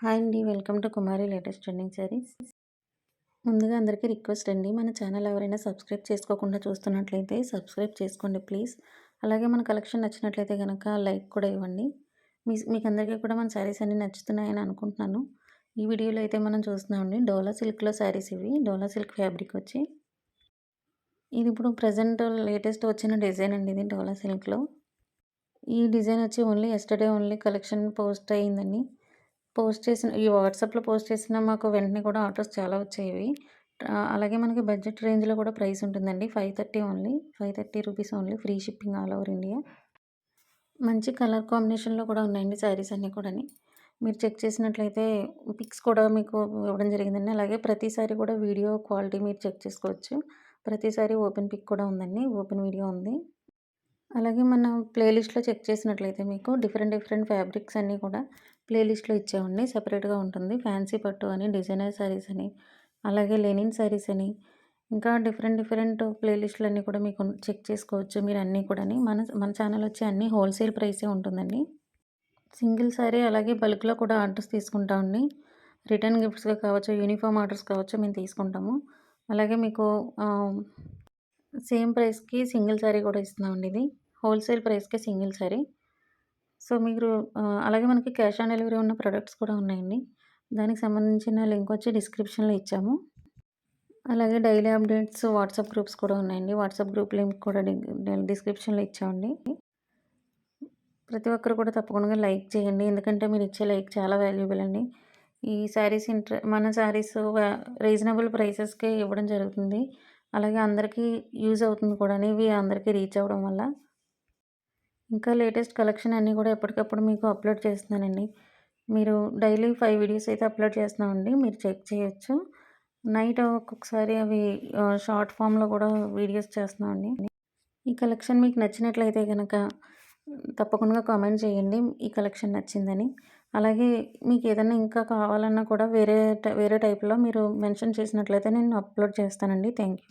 Hi అండి. Welcome to Kumari latest trending saris. ముందుగా అందరికీ రిక్వెస్ట్ అండి. మన ఛానల్ ఎవరైనా సబ్స్క్రైబ్ చేసుకోకుండా చూస్తున్నట్లయితే సబ్స్క్రైబ్ చేసుకోండి ప్లీజ్. అలాగే మన కలెక్షన్ నచ్చినట్లయితే గనక లైక్ కూడా ఇవ్వండి. మీకందరికీ కూడా మన శారీస్ అన్నీ నచ్చుతున్నాయని అనుకుంటున్నాను. ఈ వీడియోలో అయితే మనం చూస్తున్నామండి డోలా సిల్క్‌లో శారీస్ ఇవి. డోలా సిల్క్ ఫ్యాబ్రిక్ వచ్చి. ఇది ఇప్పుడు ప్రెజెంట్ లేటెస్ట్ వచ్చిన డిజైన్ అండి ఇది డోలా సిల్క్‌లో. ఈ డిజైన్ వచ్చి యెస్టర్‌డే కలెక్షన్ పోస్ట్ అయిందండి. ఈ వాట్సాప్‌లో పోస్ట్ చేసిన మాకు వెంటనే కూడా ఆర్డర్స్ చాలా వచ్చాయి. అలాగే మనకి బడ్జెట్ రేంజ్‌లో కూడా ప్రైస్ ఉంటుందండి. 530 only. 530 rupees only. Free shipping all over India. మంచి కలర్ కాంబినేషన్‌లో కూడా ఉన్నాయండి శారీస్ అన్నీ కూడాని. మీరు చెక్ చేసినట్లయితే పిక్స్ కూడా మీకు ఇవ్వడం జరిగిందండి. అలాగే ప్రతిసారి కూడా వీడియో క్వాలిటీ మీరు చెక్ చేసుకోవచ్చు. ప్రతిసారి ఓపెన్ పిక్ కూడా ఉందండి. ఓపెన్ వీడియో ఉంది. అలాగే మన ప్లేలిస్ట్‌లో చెక్ చేసినట్లయితే మీకు డిఫరెంట్ ఫ్యాబ్రిక్స్ అన్నీ కూడా ప్లేలిస్ట్‌లో ఇచ్చామండి. సెపరేట్‌గా ఉంటుంది. ఫ్యాన్సీ పట్టు అని, డిజైనర్ శారీస్ అని, అలాగే లెనిన్ శారీస్ అని, ఇంకా డిఫరెంట్ ప్లేలిస్ట్‌లన్నీ కూడా మీకు చెక్ చేసుకోవచ్చు మీరన్నీ కూడాని. మన మన ఛానల్ వచ్చి అన్నీ హోల్‌సేల్ ప్రైసే ఉంటుందండి. సింగిల్ శారీ అలాగే బల్క్‌లో కూడా ఆర్డర్స్ తీసుకుంటామండి. రిటర్న్ గిఫ్ట్స్‌గా కావచ్చు, యూనిఫార్మ్ ఆర్డర్స్ కావచ్చు మేము తీసుకుంటాము. అలాగే మీకు సేమ్ ప్రైస్‌కి సింగిల్ శారీ కూడా ఇస్తున్నామండి ఇది. హోల్‌సేల్ ప్రైస్‌కే సింగిల్ శారీ. సో, మీరు అలాగే మనకి క్యాష్ ఆన్ డెలివరీ ఉన్న ప్రొడక్ట్స్ కూడా ఉన్నాయండి. దానికి సంబంధించిన లింక్ వచ్చి డిస్క్రిప్షన్‌లో ఇచ్చాము. అలాగే డైలీ అప్డేట్స్ వాట్సాప్ గ్రూప్స్ కూడా ఉన్నాయండి. వాట్సాప్ గ్రూప్ లింక్ కూడా డిస్క్రిప్షన్‌లో ఇచ్చామండి. ప్రతి ఒక్కరు కూడా తప్పకుండా లైక్ చేయండి. ఎందుకంటే మీరు ఇచ్చే లైక్ చాలా వాల్యుబుల్ అండి. ఈ శారీస్ మన శారీస్ రీజనబుల్ ప్రైసెస్‌కే ఇవ్వడం జరుగుతుంది. అలాగే అందరికీ యూజ్ అవుతుంది కూడాని ఇవి అందరికీ రీచ్ అవ్వడం వల్ల. ఇంకా లేటెస్ట్ కలెక్షన్ అన్నీ కూడా ఎప్పటికప్పుడు మీకు అప్లోడ్ చేస్తున్నానండి. మీరు డైలీ 5 వీడియోస్ అయితే అప్లోడ్ చేస్తున్నామండి. మీరు చెక్ చేయొచ్చు. నైట్ ఒక్కొక్కసారి అవి షార్ట్ ఫామ్‌లో కూడా వీడియోస్ చేస్తున్నామండి. ఈ కలెక్షన్ మీకు నచ్చినట్లయితే గనక తప్పకుండా కామెంట్ చేయండి. ఈ కలెక్షన్ నచ్చిందని. అలాగే మీకు ఏదన్నా ఇంకా కావాలన్నా కూడా వేరే టైప్‌లో మీరు మెన్షన్ చేసినట్లయితే నేను అప్లోడ్ చేస్తానండి. Thank you.